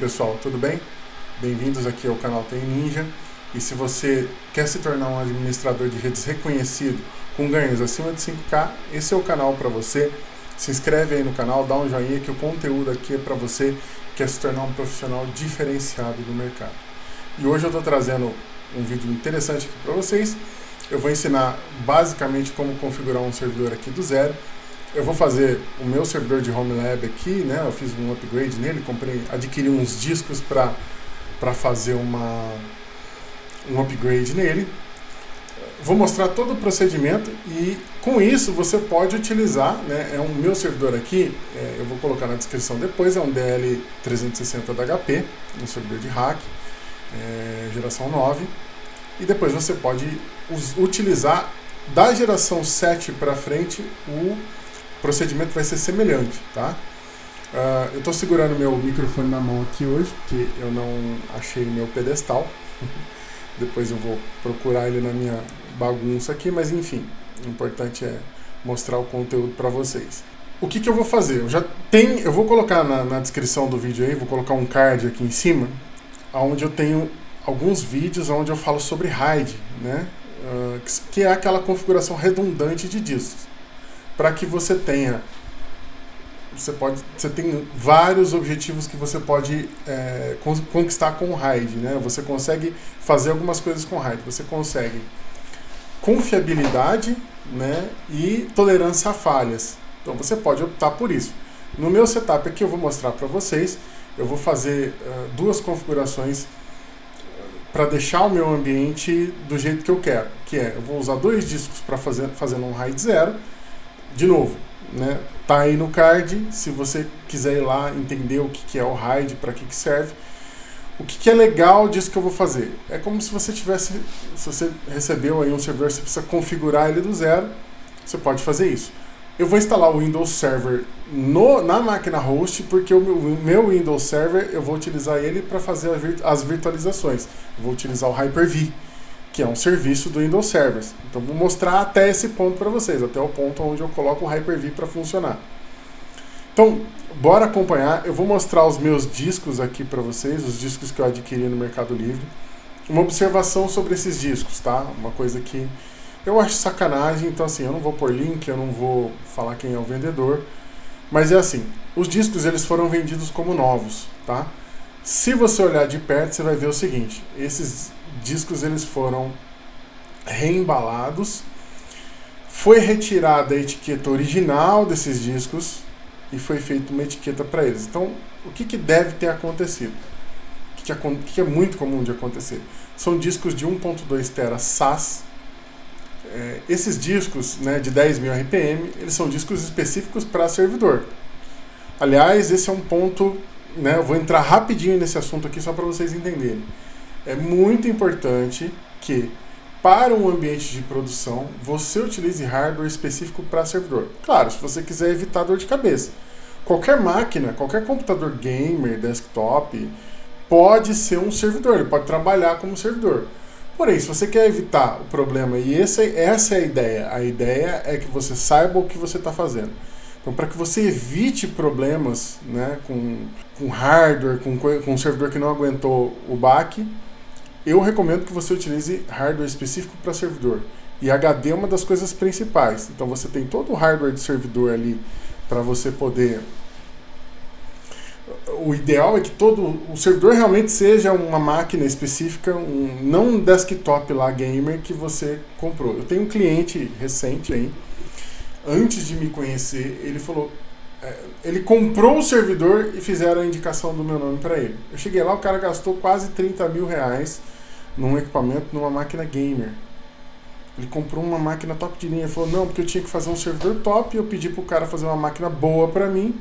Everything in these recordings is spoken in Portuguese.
pessoal, tudo bem? Bem-vindos aqui ao canal TI Ninja. E se você quer se tornar um administrador de redes reconhecido com ganhos acima de 5K, esse é o canal para você. Se inscreve aí no canal, dá um joinha que o conteúdo aqui é para você que quer se tornar um profissional diferenciado do mercado. E hoje eu estou trazendo um vídeo interessante aqui para vocês. Eu vou ensinar basicamente como configurar um servidor aqui do zero. Eu vou fazer o meu servidor de Home Lab aqui, né? Eu fiz um upgrade nele, adquiri uns discos para fazer um upgrade nele. Vou mostrar todo o procedimento e com isso você pode utilizar, né? É um meu servidor aqui, eu vou colocar na descrição depois, é um DL360 da HP, um servidor de hack, geração 9. E depois você pode utilizar da geração 7 para frente, o procedimento vai ser semelhante, tá? Eu estou segurando meu microfone na mão aqui hoje, porque eu não achei meu pedestal. Depois eu vou procurar ele na minha bagunça aqui, mas enfim, o importante é mostrar o conteúdo para vocês. O que eu vou fazer? Eu vou colocar na descrição do vídeo aí, vou colocar um card aqui em cima, onde eu tenho alguns vídeos onde eu falo sobre RAID, né? Que é aquela configuração redundante de discos. Para que você tenha, você tem vários objetivos que você pode conquistar com o RAID, né? Você consegue fazer algumas coisas com o RAID. Você consegue confiabilidade, né, e tolerância a falhas. Então você pode optar por isso. No meu setup aqui eu vou mostrar para vocês. Eu vou fazer duas configurações para deixar o meu ambiente do jeito que eu quero. Eu vou usar dois discos para fazer um RAID 0. De novo, né? Tá aí no card, se você quiser ir lá entender o que é o RAID, para que serve. O que é legal disso que eu vou fazer? É como se você se você recebeu aí um servidor, você precisa configurar ele do zero, você pode fazer isso. Eu vou instalar o Windows Server na máquina host, porque o meu Windows Server, eu vou utilizar ele para fazer as virtualizações. Eu vou utilizar o Hyper-V, que é um serviço do Windows Server. Então vou mostrar até esse ponto para vocês, até o ponto onde eu coloco o Hyper-V para funcionar. Então, bora acompanhar. Eu vou mostrar os meus discos aqui para vocês, os discos que eu adquiri no Mercado Livre. Uma observação sobre esses discos, tá? Uma coisa que eu acho sacanagem, então assim, eu não vou pôr link, eu não vou falar quem é o vendedor, mas é assim, os discos eles foram vendidos como novos, tá? Se você olhar de perto, você vai ver o seguinte, esses discos eles foram reembalados, foi retirada a etiqueta original desses discos e foi feita uma etiqueta para eles. Então, o que deve ter acontecido? O que é muito comum de acontecer? São discos de 1.2 TB SAS. Esses discos, né, de 10.000 RPM, eles são discos específicos para servidor. Aliás, esse é um ponto, né, eu vou entrar rapidinho nesse assunto aqui só para vocês entenderem. É muito importante que, para um ambiente de produção, você utilize hardware específico para servidor. Claro, se você quiser evitar dor de cabeça. Qualquer máquina, qualquer computador gamer, desktop, pode ser um servidor, ele pode trabalhar como servidor. Porém, se você quer evitar o problema, e essa é a ideia é que você saiba o que você está fazendo. Então, para que você evite problemas, né, com hardware, com um servidor que não aguentou o baque, eu recomendo que você utilize hardware específico para servidor. E HD é uma das coisas principais. Então você tem todo o hardware de servidor ali para você poder... O ideal é que todo o servidor realmente seja uma máquina específica, não um desktop lá gamer que você comprou. Eu tenho um cliente recente aí, antes de me conhecer, ele falou... ele comprou o servidor e fizeram a indicação do meu nome para ele. Eu cheguei lá, o cara gastou quase 30 mil reais num equipamento, numa máquina gamer. Ele comprou uma máquina top de linha. Ele falou, não, porque eu tinha que fazer um servidor top, eu pedi pro cara fazer uma máquina boa para mim.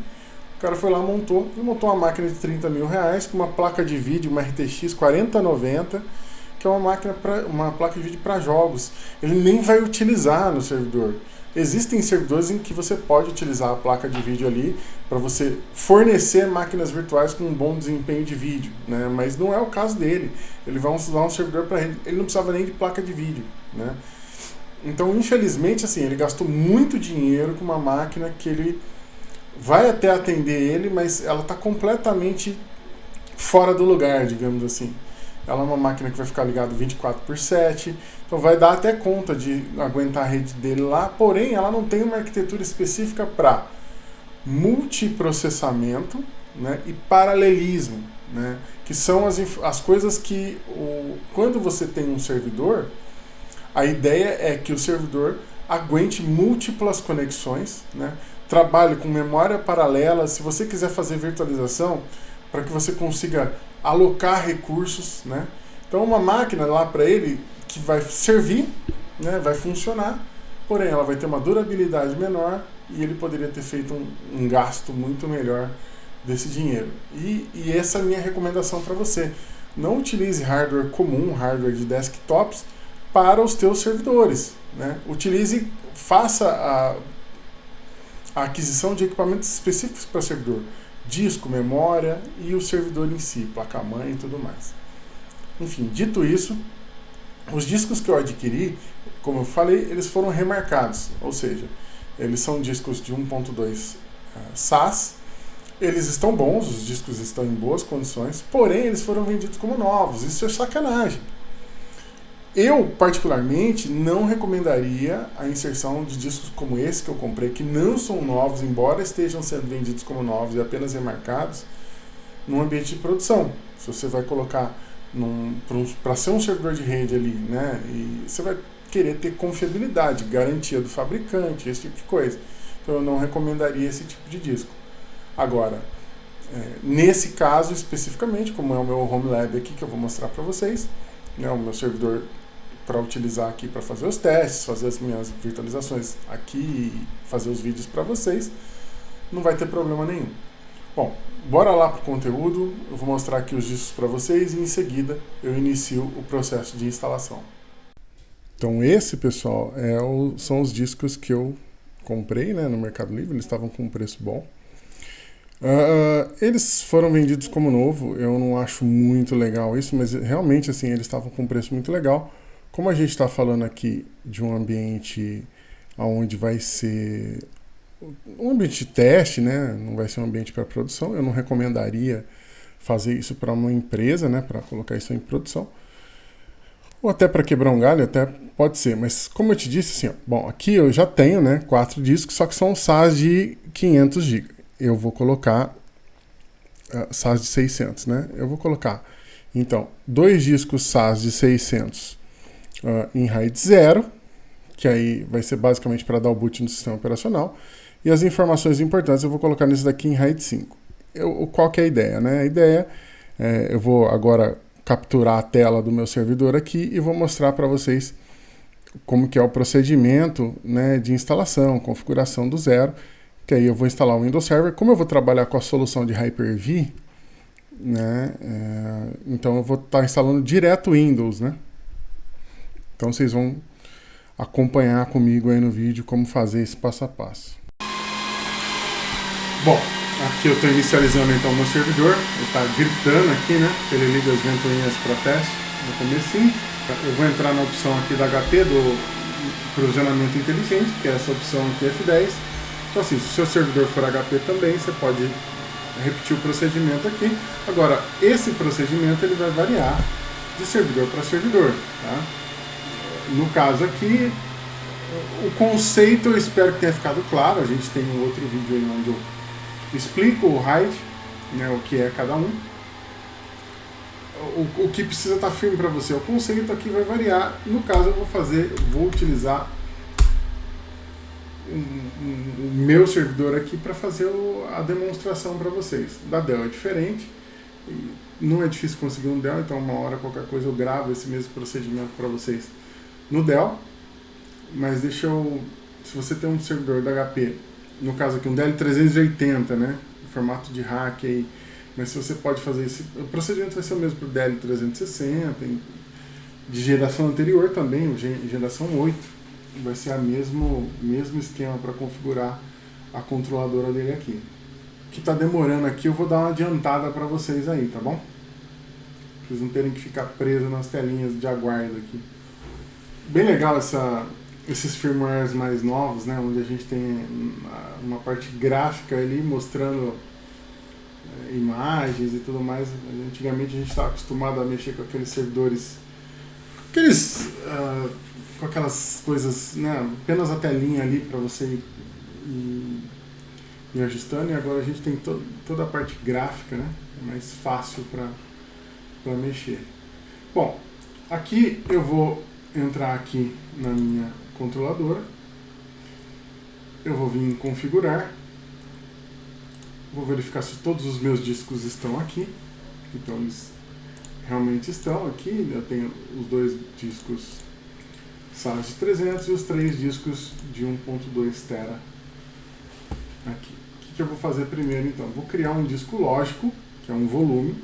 O cara foi lá, montou uma máquina de 30 mil reais com uma placa de vídeo, uma RTX 4090, que é uma placa de vídeo para jogos. Ele nem vai utilizar no servidor. Existem servidores em que você pode utilizar a placa de vídeo ali para você fornecer máquinas virtuais com um bom desempenho de vídeo, né? Mas não é o caso dele. Ele vai usar um servidor para ele não precisava nem de placa de vídeo, né? Então, infelizmente, assim, ele gastou muito dinheiro com uma máquina que ele vai até atender ele, mas ela está completamente fora do lugar, digamos assim. Ela é uma máquina que vai ficar ligada 24/7, então vai dar até conta de aguentar a rede dele lá, porém ela não tem uma arquitetura específica para multiprocessamento, né, e paralelismo, né, que são as coisas que, quando você tem um servidor, a ideia é que o servidor aguente múltiplas conexões, né, trabalhe com memória paralela. Se você quiser fazer virtualização, para que você consiga alocar recursos, né? Então uma máquina lá para ele que vai servir, né, vai funcionar, porém ela vai ter uma durabilidade menor e ele poderia ter feito um gasto muito melhor desse dinheiro. E essa é a minha recomendação para você. Não utilize hardware comum, hardware de desktops, para os teus servidores, né? Faça a aquisição de equipamentos específicos para servidor. Disco, memória e o servidor em si, placa-mãe e tudo mais. Enfim, dito isso, os discos que eu adquiri, como eu falei, eles foram remarcados, ou seja, eles são discos de 1.2 SAS, eles estão bons, os discos estão em boas condições, porém eles foram vendidos como novos, isso é sacanagem. Eu, particularmente, não recomendaria a inserção de discos como esse que eu comprei, que não são novos, embora estejam sendo vendidos como novos e apenas remarcados, num ambiente de produção. Se você vai colocar para ser um servidor de rede ali, né, e você vai querer ter confiabilidade, garantia do fabricante, esse tipo de coisa. Então eu não recomendaria esse tipo de disco. Agora, nesse caso especificamente, como é o meu Home Lab aqui que eu vou mostrar para vocês, né, o meu servidor para utilizar aqui para fazer os testes, fazer as minhas virtualizações aqui e fazer os vídeos para vocês, não vai ter problema nenhum. Bom, bora lá para o conteúdo, eu vou mostrar aqui os discos para vocês e em seguida eu inicio o processo de instalação. Então esse, pessoal, são os discos que eu comprei, né, no Mercado Livre, eles estavam com um preço bom. Eles foram vendidos como novo, eu não acho muito legal isso, mas realmente assim, eles estavam com um preço muito legal. Como a gente está falando aqui de um ambiente onde vai ser um ambiente de teste, né, não vai ser um ambiente para produção, eu não recomendaria fazer isso para uma empresa, né, para colocar isso em produção. Ou até para quebrar um galho, até pode ser, mas como eu te disse, assim, ó, bom, aqui eu já tenho, né, 4 discos, só que são SAS de 500 GB. Eu vou colocar SAS de 600, né? Eu vou colocar, então, 2 discos SAS de 600 em RAID 0, que aí vai ser basicamente para dar o boot no sistema operacional, e as informações importantes eu vou colocar nesse daqui em RAID 5. Qual que é a ideia, né? A ideia eu vou agora capturar a tela do meu servidor aqui e vou mostrar para vocês como que é o procedimento, né, de instalação, configuração do zero, que aí eu vou instalar o Windows Server. Como eu vou trabalhar com a solução de Hyper-V, né, então eu vou estar instalando direto o Windows, né? Então vocês vão acompanhar comigo aí no vídeo como fazer esse passo a passo. Bom, aqui eu estou inicializando então o meu servidor, ele está gritando aqui, né, que ele liga as ventoinhas para teste no comecinho. Eu vou entrar na opção aqui da HP, do provisionamento inteligente, que é essa opção aqui F10. Então assim, se o seu servidor for HP também, você pode repetir o procedimento aqui. Agora, esse procedimento ele vai variar de servidor para servidor, tá? No caso aqui, o conceito eu espero que tenha ficado claro. A gente tem um outro vídeo aí onde eu explico o RAID, né, o que é cada um. O que precisa estar firme para você, o conceito aqui vai variar. No caso eu vou utilizar o meu servidor aqui para fazer a demonstração para vocês. Da Dell é diferente, não é difícil conseguir um Dell, então uma hora qualquer coisa eu gravo esse mesmo procedimento para vocês no Dell. Mas se você tem um servidor da HP, no caso aqui um Dell 380, né, em formato de rack aí, mas se você pode fazer o procedimento vai ser o mesmo para o Dell 360, de geração anterior também, geração 8, vai ser o mesmo esquema para configurar a controladora dele aqui. O que está demorando aqui eu vou dar uma adiantada para vocês aí, tá bom? Pra vocês não terem que ficar presos nas telinhas de aguardo aqui. Bem legal esses firmwares mais novos, né, onde a gente tem uma parte gráfica ali mostrando imagens e tudo mais. Antigamente a gente estava acostumado a mexer com aqueles servidores, com aquelas coisas, né, apenas a telinha ali para você ir ajustando, e agora a gente tem toda a parte gráfica, né, é mais fácil para mexer. Bom, aqui eu vou entrar aqui na minha controladora, eu vou vir em configurar, vou verificar se todos os meus discos estão aqui. Então eles realmente estão aqui. Eu tenho os 2 discos SATA de 300 e os 3 discos de 1.2 tera aqui. O que eu vou fazer primeiro então? Vou criar um disco lógico, que é um volume,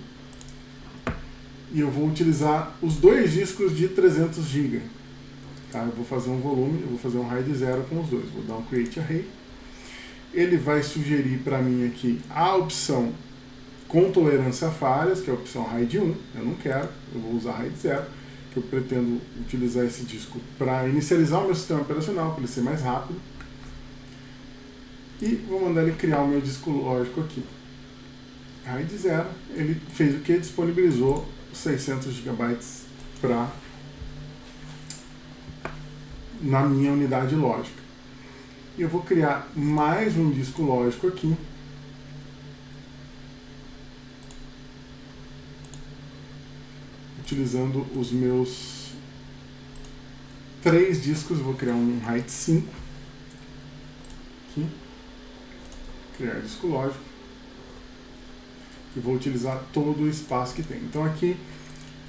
e eu vou utilizar os 2 discos de 300 GB. Tá? Eu vou fazer um volume, eu vou fazer um RAID 0 com os 2. Vou dar um create array. Ele vai sugerir para mim aqui a opção com tolerância a falhas, que é a opção RAID 1, eu não quero, eu vou usar RAID 0, que eu pretendo utilizar esse disco para inicializar o meu sistema operacional, para ele ser mais rápido. E vou mandar ele criar o meu disco lógico aqui. RAID 0, ele fez o que? Disponibilizou 600 GB na minha unidade lógica. E eu vou criar mais um disco lógico aqui, utilizando os meus 3 discos. Vou criar um RAID 5 aqui, criar disco lógico, e vou utilizar todo o espaço que tem. Então aqui,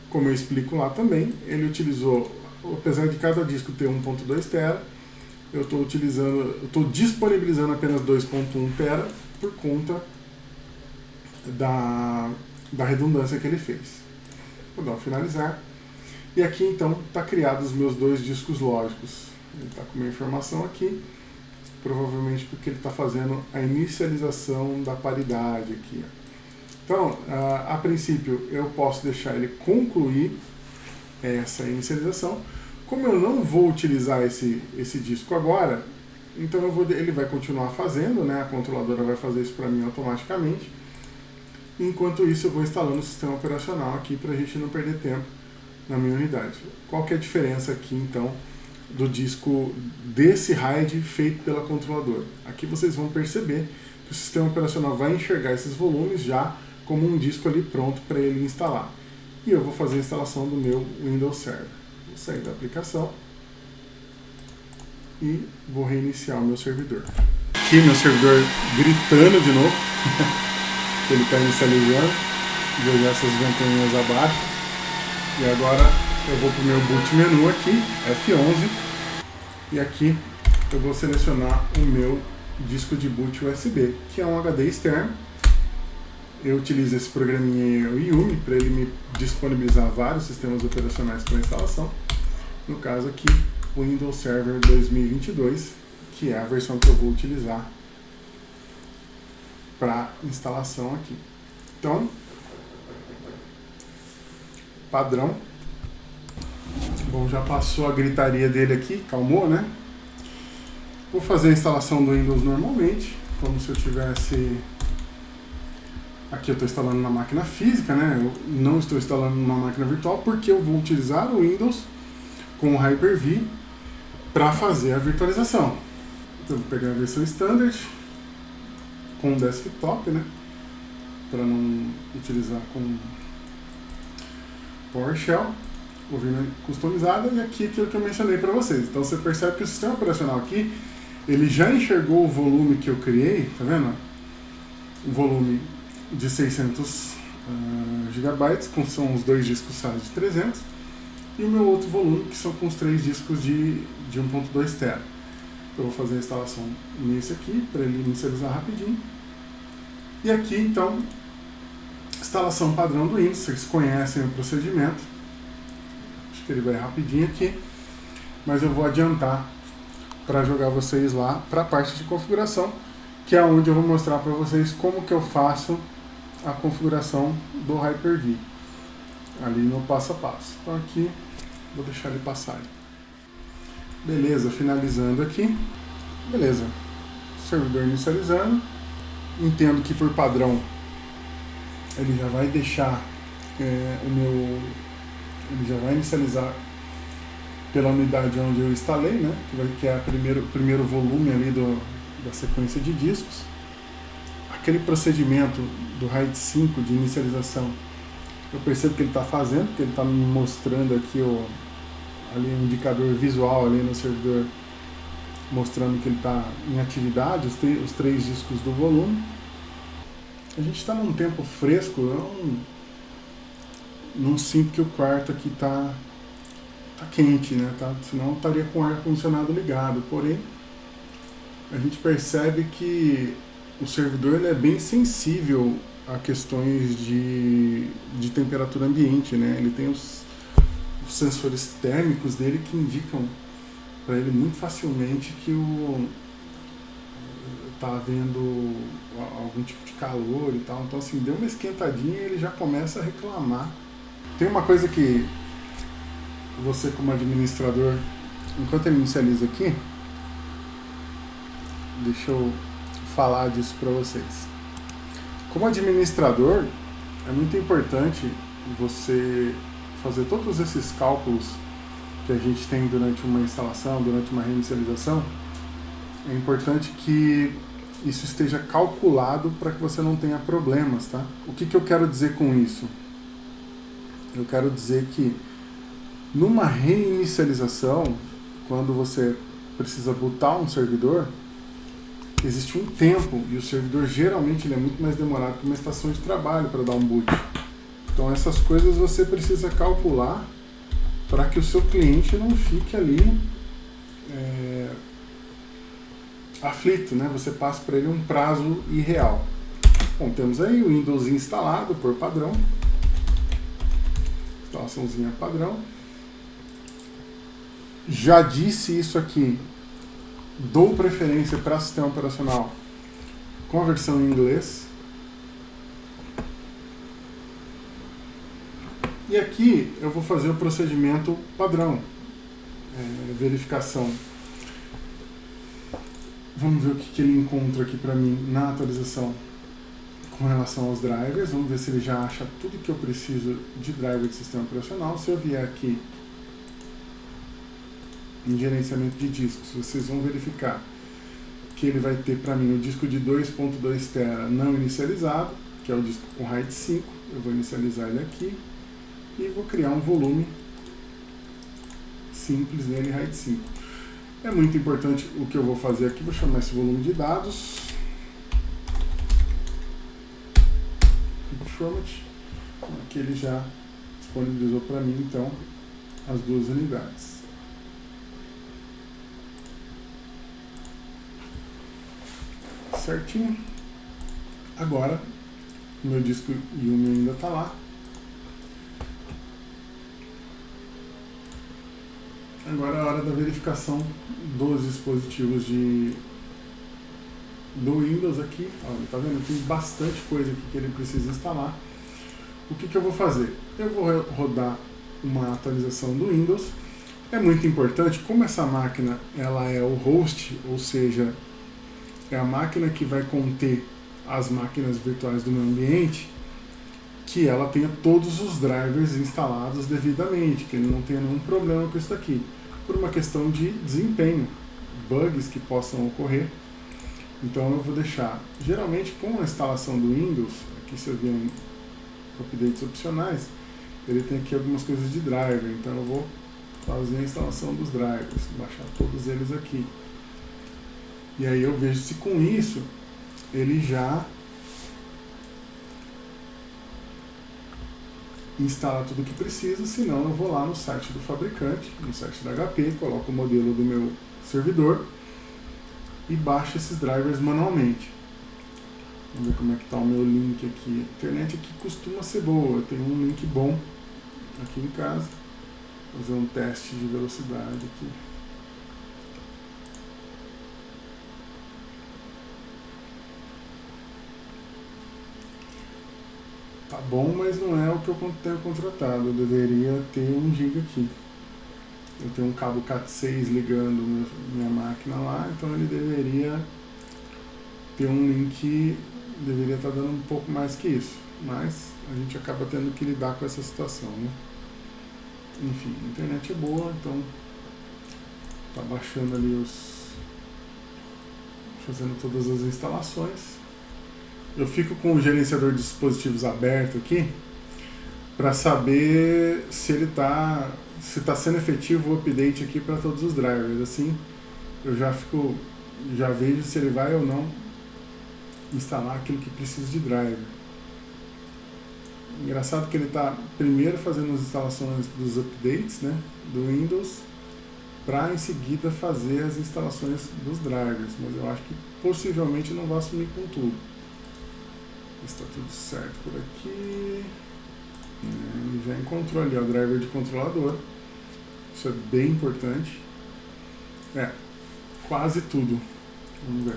como eu explico lá também, ele utilizou, apesar de cada disco ter 1.2 tera, eu estou disponibilizando apenas 2.1 tera por conta da redundância que ele fez. Vou dar um finalizar. E aqui então está criado os meus 2 discos lógicos. Ele está com uma informação aqui, provavelmente porque ele está fazendo a inicialização da paridade aqui. Então, a princípio, eu posso deixar ele concluir essa inicialização. Como eu não vou utilizar esse disco agora, então ele vai continuar fazendo, né? A controladora vai fazer isso para mim automaticamente. Enquanto isso, eu vou instalando o sistema operacional aqui para a gente não perder tempo na minha unidade. Qual que é a diferença aqui, então, do disco desse RAID feito pela controladora? Aqui vocês vão perceber que o sistema operacional vai enxergar esses volumes já como um disco ali pronto para ele instalar. E eu vou fazer a instalação do meu Windows Server. Vou sair da aplicação e vou reiniciar o meu servidor. Aqui meu servidor gritando de novo. Ele está inicializando. Vou jogar essas ventoinhas abaixo. E agora eu vou para o meu boot menu aqui, F11. E aqui eu vou selecionar o meu disco de boot USB, que é um HD externo. Eu utilizo esse programinha Yumi para ele me disponibilizar vários sistemas operacionais para instalação. No caso aqui, o Windows Server 2022, que é a versão que eu vou utilizar para instalação aqui. Então, padrão. Bom, já passou a gritaria dele aqui, calmou, né? Vou fazer a instalação do Windows normalmente, como se eu tivesse... Aqui eu estou instalando na máquina física, né? Eu não estou instalando na máquina virtual porque eu vou utilizar o Windows com o Hyper-V para fazer a virtualização. Então eu vou pegar a versão Standard com desktop, né? Para não utilizar com PowerShell. Vou vir na customizada e aqui aquilo que eu mencionei para vocês. Então você percebe que o sistema operacional aqui, ele já enxergou o volume que eu criei, tá vendo? O volume de 600 GB, são os 2 discos SATA de 300, e o meu outro volume, que são com os 3 discos de 1.2 tera. Eu vou fazer a instalação nesse aqui, para ele inicializar rapidinho. E aqui, então, instalação padrão do Windows, vocês conhecem o procedimento. Acho que ele vai rapidinho aqui, mas eu vou adiantar para jogar vocês lá para a parte de configuração, que é onde eu vou mostrar para vocês como que eu faço a configuração do Hyper-V, ali no passo a passo. Então aqui, vou deixar ele passar. Beleza, finalizando aqui. Beleza, servidor inicializando. Entendo que por padrão ele já vai deixar ele já vai inicializar pela unidade onde eu instalei, né, que é o primeiro volume ali da sequência de discos. Aquele procedimento do RAID 5 de inicialização, eu percebo que ele está fazendo, porque ele está me mostrando aqui ali um indicador visual ali no servidor, mostrando que ele está em atividade, os 3 discos do volume. A gente está num tempo fresco, eu não sinto que o quarto aqui está quente, né? Senão eu estaria com o ar-condicionado ligado. Porém, a gente percebe que o servidor ele é bem sensível a questões de temperatura ambiente, né? Ele tem os sensores térmicos dele que indicam para ele muito facilmente que está havendo algum tipo de calor e tal. Então, assim, deu uma esquentadinha e ele já começa a reclamar. Tem uma coisa que você, como administrador, enquanto ele inicializa aqui, deixa eu falar disso para vocês. Como administrador, é muito importante você fazer todos esses cálculos que a gente tem durante uma instalação, durante uma reinicialização. É importante que isso esteja calculado para que você não tenha problemas, tá? O que eu quero dizer com isso? Eu quero dizer que numa reinicialização, quando você precisa bootar um servidor, existe um tempo, e o servidor geralmente ele é muito mais demorado que uma estação de trabalho para dar um boot. Então essas coisas você precisa calcular para que o seu cliente não fique ali aflito, né? Você passa para ele um prazo irreal. Bom, temos aí o Windows instalado por padrão, instalaçãozinha padrão. Já disse isso aqui, dou preferência para sistema operacional com a versão em inglês. E aqui eu vou fazer o procedimento padrão, verificação. Vamos ver o que ele encontra aqui para mim na atualização com relação aos drivers. Vamos ver se ele já acha tudo que eu preciso de driver de sistema operacional. Se eu vier aqui em gerenciamento de discos, vocês vão verificar que ele vai ter para mim o disco de 2.2 TB não inicializado, que é o disco com RAID 5. Eu vou inicializar ele aqui e vou criar um volume simples nele, RAID 5. É muito importante o que eu vou fazer aqui, vou chamar esse volume de dados format, aqui ele já disponibilizou para mim então as 2 unidades. Certinho. Agora o meu disco Yumi ainda está lá. Agora é a hora da verificação dos dispositivos do Windows aqui. Olha, tá vendo? Tem bastante coisa aqui que ele precisa instalar. O que eu vou fazer? Eu vou rodar uma atualização do Windows. É muito importante, como essa máquina ela é o host, ou seja, é a máquina que vai conter as máquinas virtuais do meu ambiente, que ela tenha todos os drivers instalados devidamente, que ele não tenha nenhum problema com isso daqui, por uma questão de desempenho, bugs que possam ocorrer. Então eu vou deixar, geralmente com a instalação do Windows, aqui se eu vier em updates opcionais, ele tem aqui algumas coisas de driver, então eu vou fazer a instalação dos drivers, baixar todos eles aqui. E aí eu vejo se com isso ele já instala tudo o que precisa, senão eu vou lá no site do fabricante, no site da HP, coloco o modelo do meu servidor e baixo esses drivers manualmente. Vamos ver como é que está o meu link aqui. A internet aqui costuma ser boa, eu tenho um link bom aqui em casa. Vou fazer um teste de velocidade aqui. Tá bom, mas não é o que eu tenho contratado. Eu deveria ter 1 GB aqui. Eu tenho um cabo Cat6 ligando minha máquina lá, então ele deveria ter um link, deveria estar dando um pouco mais que isso. mas a gente acaba tendo que lidar com essa situação, né? Enfim, a internet é boa, então tá baixando ali fazendo todas as instalações. Eu fico com o gerenciador de dispositivos aberto aqui para saber se ele se está sendo efetivo o update aqui para todos os drivers. Assim, eu já vejo se ele vai ou não instalar aquilo que precisa de driver. Engraçado que ele está primeiro fazendo as instalações dos updates, né, do Windows, para em seguida fazer as instalações dos drivers, mas eu acho que possivelmente não vai assumir com tudo. Está tudo certo por aqui. Ele já encontrou ali o driver de controlador. Isso é bem importante. Quase tudo. Vamos ver.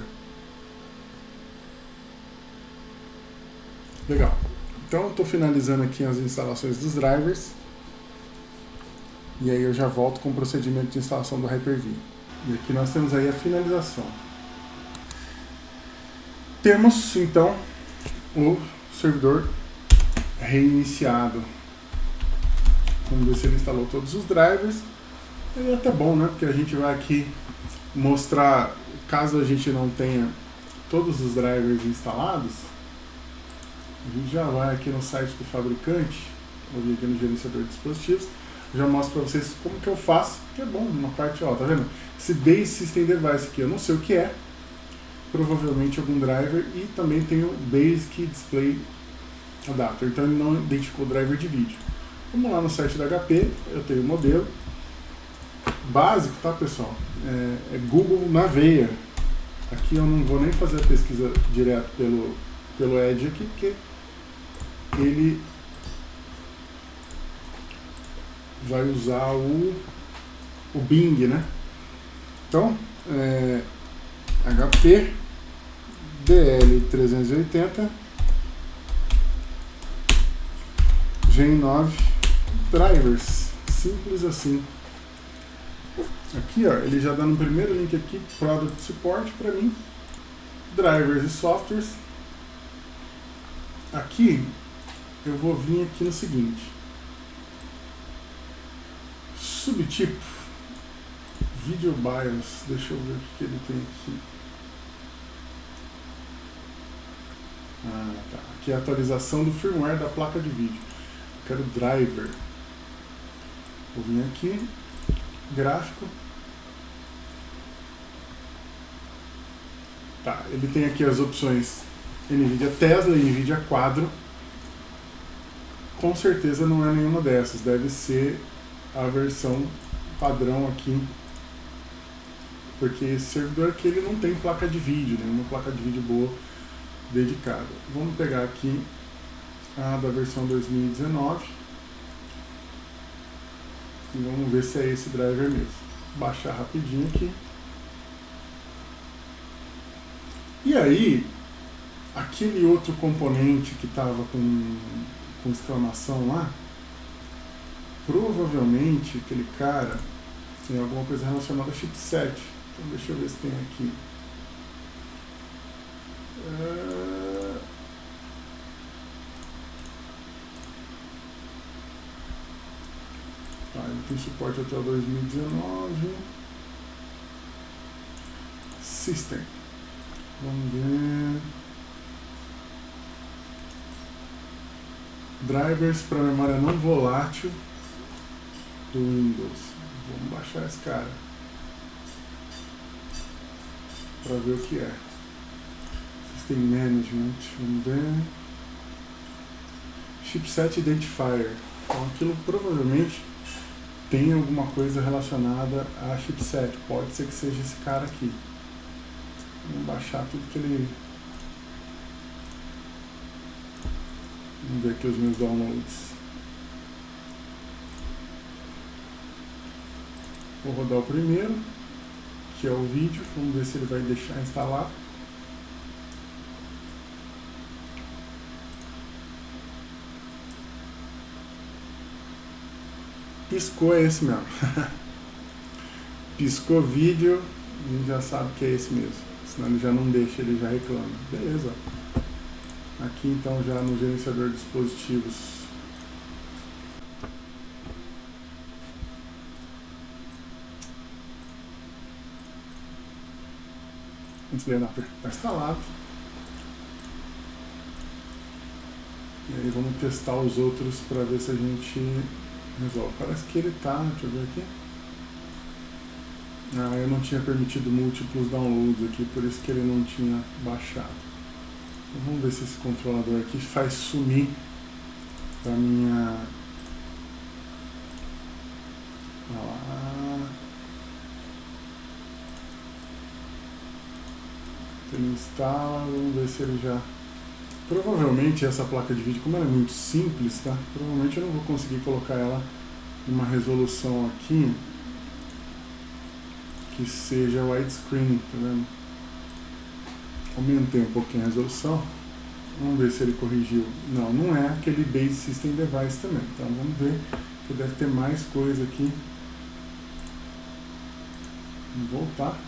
Legal. Então, estou finalizando aqui as instalações dos drivers. E aí eu já volto com o procedimento de instalação do Hyper-V. E aqui nós temos aí a finalização. Temos, então, o servidor reiniciado. Vamos ver se ele instalou todos os drivers. É até bom, né? Porque a gente vai aqui mostrar, caso a gente não tenha todos os drivers instalados, a gente já vai aqui no site do fabricante, vou vir aqui no gerenciador de dispositivos, já mostro para vocês como que eu faço, que é bom, uma parte, ó, tá vendo? Esse Base System Device aqui, eu não sei o que é, provavelmente algum driver, e também tem o Basic Display Adapter, então ele não identificou o driver de vídeo. Vamos lá no site da HP, eu tenho o modelo básico, tá, pessoal? É Google na veia. Aqui eu não vou nem fazer a pesquisa direto pelo Edge aqui, porque ele vai usar o Bing, né? Então, HP DL380 Gen 9 drivers, simples assim. Aqui, ó, ele já dá no primeiro link aqui, Product Support para mim, drivers e softwares. Aqui eu vou vir aqui no seguinte, subtipo Video BIOS, deixa eu ver o que ele tem aqui. Tá. Aqui é a atualização do firmware da placa de vídeo. Eu quero driver. Vou vir aqui, gráfico. Tá, ele tem aqui as opções NVIDIA Tesla e NVIDIA Quadro. Com certeza não é nenhuma dessas, deve ser a versão padrão aqui, porque esse servidor aqui ele não tem placa de vídeo, nenhuma placa de vídeo boa dedicada. Vamos pegar aqui a da versão 2019 e vamos ver se é esse driver mesmo. Baixar rapidinho aqui. E aí, aquele outro componente que estava com exclamação lá, provavelmente aquele cara tem alguma coisa relacionada a chipset. Então deixa eu ver se tem aqui. Ele tem suporte até o 2019. System. Vamos ver. Drivers para memória não volátil do Windows. Vamos baixar esse cara para ver o que é. System Management. Vamos ver. Chipset Identifier. Então aquilo provavelmente tem alguma coisa relacionada a chipset. Pode ser que seja esse cara aqui. Vamos baixar tudo que ele... Vamos ver aqui os meus downloads. Vou rodar o primeiro, que é o vídeo. Vamos ver se ele vai deixar instalar. Piscou, é esse mesmo. Piscou vídeo, a gente já sabe que é esse mesmo. Senão ele já não deixa, ele já reclama. Beleza. Aqui então já no gerenciador de dispositivos, o display adapter está instalado. E aí vamos testar os outros para ver se a gente resolve. Parece que ele tá, deixa eu ver aqui. Ah, eu não tinha permitido múltiplos downloads aqui, por isso que ele não tinha baixado. Então, vamos ver se esse controlador aqui faz sumir da minha... Olha lá. Ele instala, vamos ver se ele já... Provavelmente essa placa de vídeo, como ela é muito simples, tá? Provavelmente eu não vou conseguir colocar ela em uma resolução aqui que seja widescreen, tá vendo? Aumentei um pouquinho a resolução. Vamos ver se ele corrigiu. Não, não é aquele Base System Device também. Então vamos ver, que deve ter mais coisa aqui. Vamos voltar.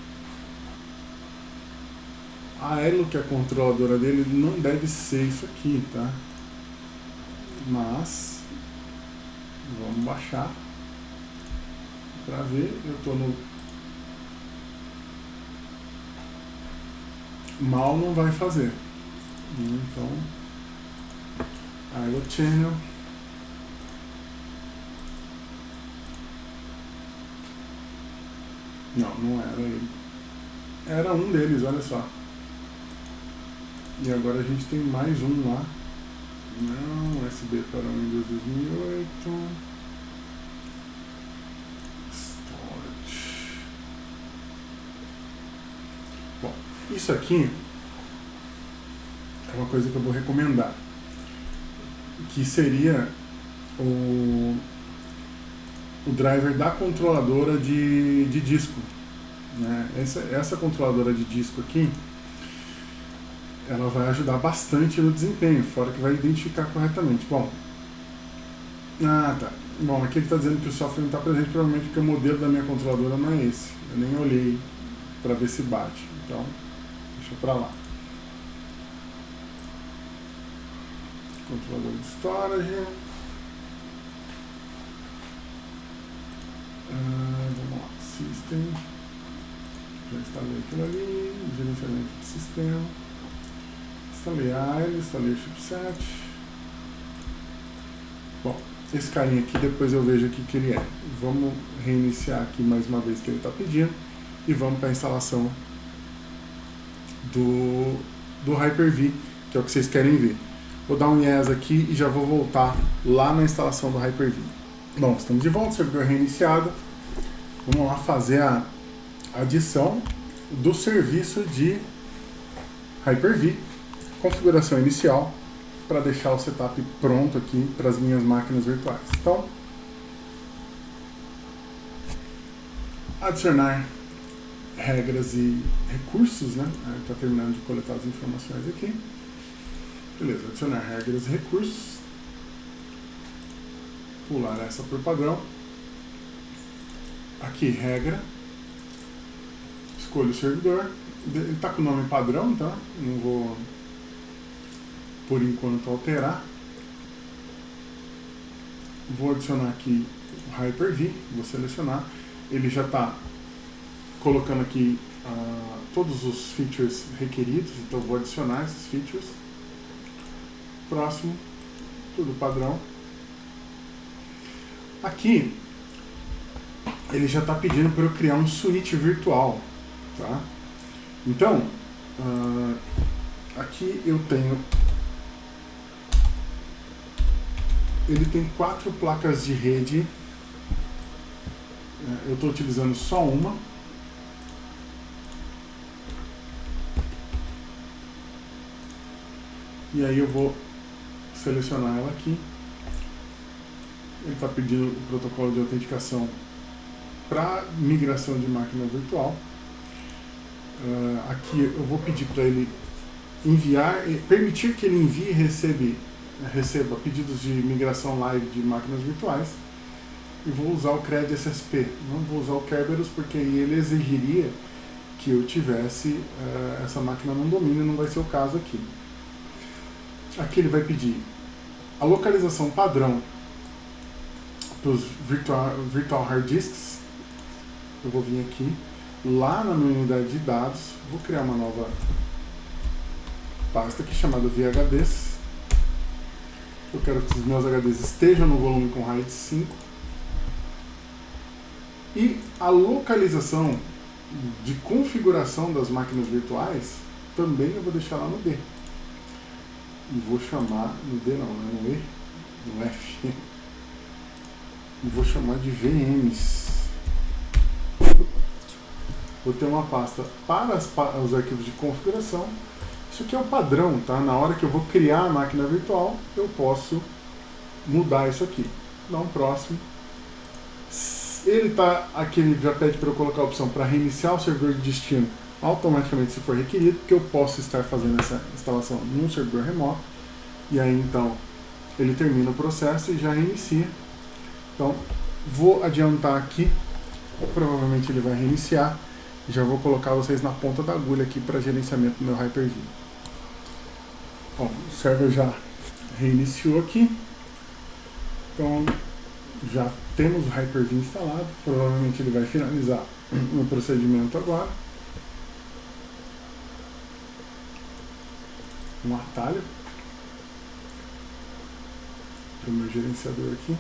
A Elo, que é a controladora dele, não deve ser isso aqui, tá? Mas vamos baixar para ver. Eu tô no mal, não vai fazer. Então, Elo Channel. Não, não era ele. Era um deles, olha só. E agora a gente tem mais um lá. Não, USB para o Windows 2008. Storage. Bom, isso aqui é uma coisa que eu vou recomendar. Que seria o driver da controladora de disco. Né? Essa controladora de disco aqui, ela vai ajudar bastante no desempenho, fora que vai identificar corretamente. Bom, tá. Bom, aqui ele está dizendo que o software não está presente, provavelmente porque o modelo da minha controladora não é esse. Eu nem olhei para ver se bate. Então, deixa para lá. Controlador de storage. Vamos lá. System. Já instalei aquilo ali. Gerenciamento de sistema. Instalei a AILE, instalei o chipset. Bom, esse carinha aqui depois eu vejo o que ele é. Vamos reiniciar aqui mais uma vez que ele está pedindo e vamos para a instalação do Hyper-V, que é o que vocês querem ver. Vou dar um yes aqui e já vou voltar lá na instalação do Hyper-V. Bom, estamos de volta, servidor reiniciado. Vamos lá fazer a adição do serviço de Hyper-V. Configuração inicial para deixar o setup pronto aqui para as minhas máquinas virtuais. Então, adicionar regras e recursos, né? Está terminando de coletar as informações aqui. Beleza, adicionar regras e recursos. Pular essa por padrão. Aqui, regra. Escolho o servidor. Ele está com o nome padrão, tá? Não vou, por enquanto, alterar. Vou adicionar aqui o Hyper-V, vou selecionar. Ele já está colocando aqui todos os features requeridos, então vou adicionar esses features. Próximo, tudo padrão. Aqui, ele já está pedindo para eu criar um switch virtual, tá? Então, aqui eu tenho... Ele tem 4 placas de rede. Eu estou utilizando só uma. E aí eu vou selecionar ela aqui. Ele está pedindo o protocolo de autenticação para migração de máquina virtual. Aqui eu vou pedir para ele enviar, permitir que ele envie e receba pedidos de migração live de máquinas virtuais. E vou usar o CRED SSP, não vou usar o Kerberos porque aí ele exigiria que eu tivesse essa máquina num domínio, não vai ser o caso aqui. Aqui ele vai pedir a localização padrão dos virtual hard disks. Eu vou vir aqui, lá na minha unidade de dados, vou criar uma nova pasta aqui chamada VHDs. Eu quero que os meus HDs estejam no volume com RAID 5. E a localização de configuração das máquinas virtuais também eu vou deixar lá no D. E vou chamar, no D não, né? No E, no F. E vou chamar de VMs. Vou ter uma pasta para os arquivos de configuração. Isso aqui é o padrão, tá? Na hora que eu vou criar a máquina virtual, eu posso mudar isso aqui. Dá um próximo. Ele aqui, ele já pede para eu colocar a opção para reiniciar o servidor de destino automaticamente se for requerido, porque eu posso estar fazendo essa instalação num servidor remoto. E aí então ele termina o processo e já reinicia. Então vou adiantar aqui, provavelmente ele vai reiniciar. Já vou colocar vocês na ponta da agulha aqui para gerenciamento do meu Hyper-V. Bom, o server já reiniciou aqui. Então já temos o Hyper-V instalado. Provavelmente ele vai finalizar o procedimento agora. Um atalho para o meu gerenciador aqui.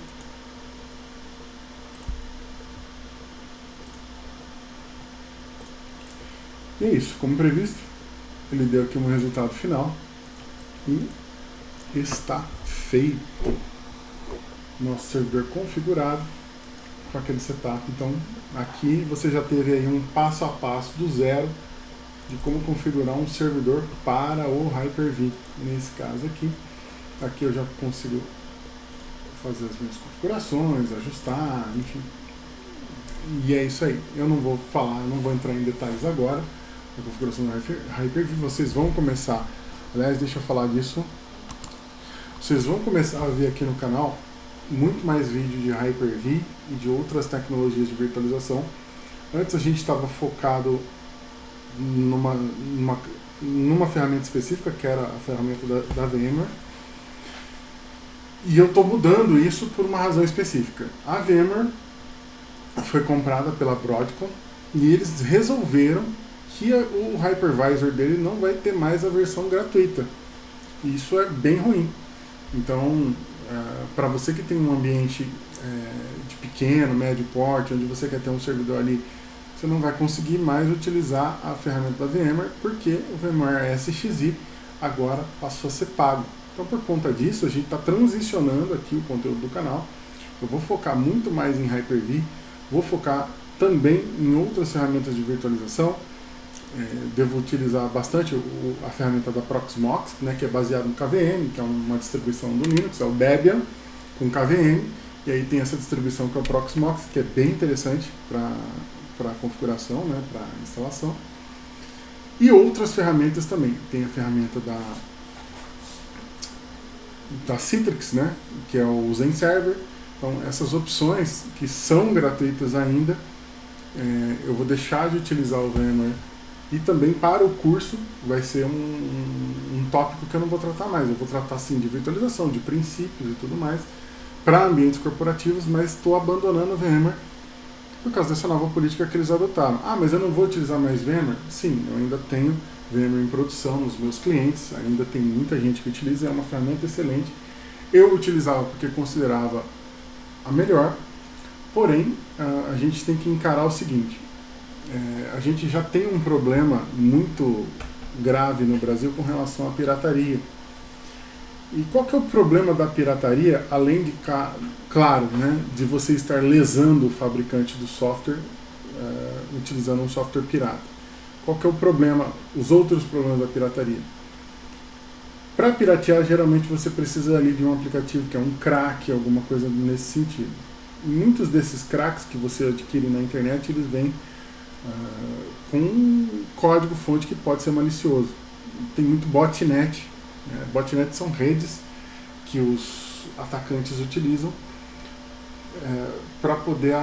E é isso, como previsto, ele deu aqui um resultado final e está feito. Nosso servidor configurado com aquele setup. Então aqui você já teve aí um passo a passo do zero de como configurar um servidor para o Hyper-V. Nesse caso aqui eu já consigo fazer as minhas configurações, ajustar, enfim. E é isso aí. Eu não vou falar, não vou entrar em detalhes agora. A configuração do Hyper-V, vocês vão começar, aliás, deixa eu falar disso, vocês vão começar a ver aqui no canal muito mais vídeo de Hyper-V e de outras tecnologias de virtualização. Antes a gente estava focado numa ferramenta específica, que era a ferramenta da VMware, e eu estou mudando isso por uma razão específica. A VMware foi comprada pela Broadcom e eles resolveram que o hypervisor dele não vai ter mais a versão gratuita. E isso é bem ruim. Então, para você que tem um ambiente de pequeno, médio porte, onde você quer ter um servidor ali, você não vai conseguir mais utilizar a ferramenta da VMware, porque o VMware SXI agora passou a ser pago. Então, por conta disso, a gente está transicionando aqui o conteúdo do canal. Eu vou focar muito mais em Hyper-V, vou focar também em outras ferramentas de virtualização. Devo utilizar bastante a ferramenta da Proxmox, né, que é baseada no KVM, que é uma distribuição do Linux, é o Debian com KVM, e aí tem essa distribuição que é o Proxmox, que é bem interessante para configuração, né, para instalação. E outras ferramentas também. Tem a ferramenta da Citrix, né, que é o Zen Server. Então essas opções que são gratuitas ainda, eu vou deixar de utilizar o VMware. E também para o curso vai ser um tópico que eu não vou tratar mais. Eu vou tratar sim de virtualização, de princípios e tudo mais para ambientes corporativos, mas estou abandonando o VMware por causa dessa nova política que eles adotaram. Ah, mas eu não vou utilizar mais VMware? Sim, eu ainda tenho VMware em produção nos meus clientes, ainda tem muita gente que utiliza, é uma ferramenta excelente. Eu utilizava porque considerava a melhor, porém a gente tem que encarar o seguinte. A gente já tem um problema muito grave no Brasil com relação à pirataria. E qual que é o problema da pirataria, além de, claro, né, de você estar lesando o fabricante do software utilizando um software pirata? Qual que é o problema, os outros problemas da pirataria? Para piratear, geralmente você precisa ali de um aplicativo que é um crack, alguma coisa nesse sentido. E muitos desses cracks que você adquire na internet, eles vêm com um código-fonte que pode ser malicioso. Tem muito botnet. Botnet são redes que os atacantes utilizam para poder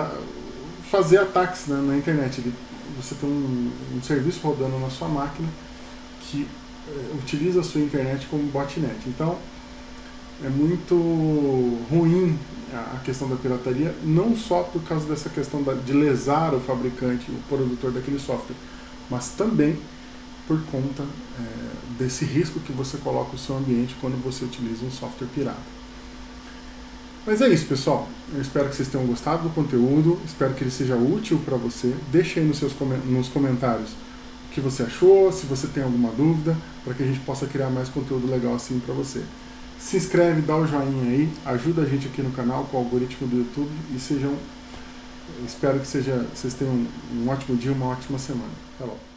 fazer ataques, né, na internet. Você tem um serviço rodando na sua máquina que utiliza a sua internet como botnet. Então, é muito ruim a questão da pirataria, não só por causa dessa questão de lesar o fabricante, o produtor daquele software, mas também por conta desse risco que você coloca no seu ambiente quando você utiliza um software pirata. Mas é isso, pessoal. Eu espero que vocês tenham gostado do conteúdo, espero que ele seja útil para você. Deixe aí nos comentários o que você achou, se você tem alguma dúvida, para que a gente possa criar mais conteúdo legal assim para você. Se inscreve, dá o joinha aí, ajuda a gente aqui no canal com o algoritmo do YouTube e espero que vocês tenham um ótimo dia, uma ótima semana. Até logo.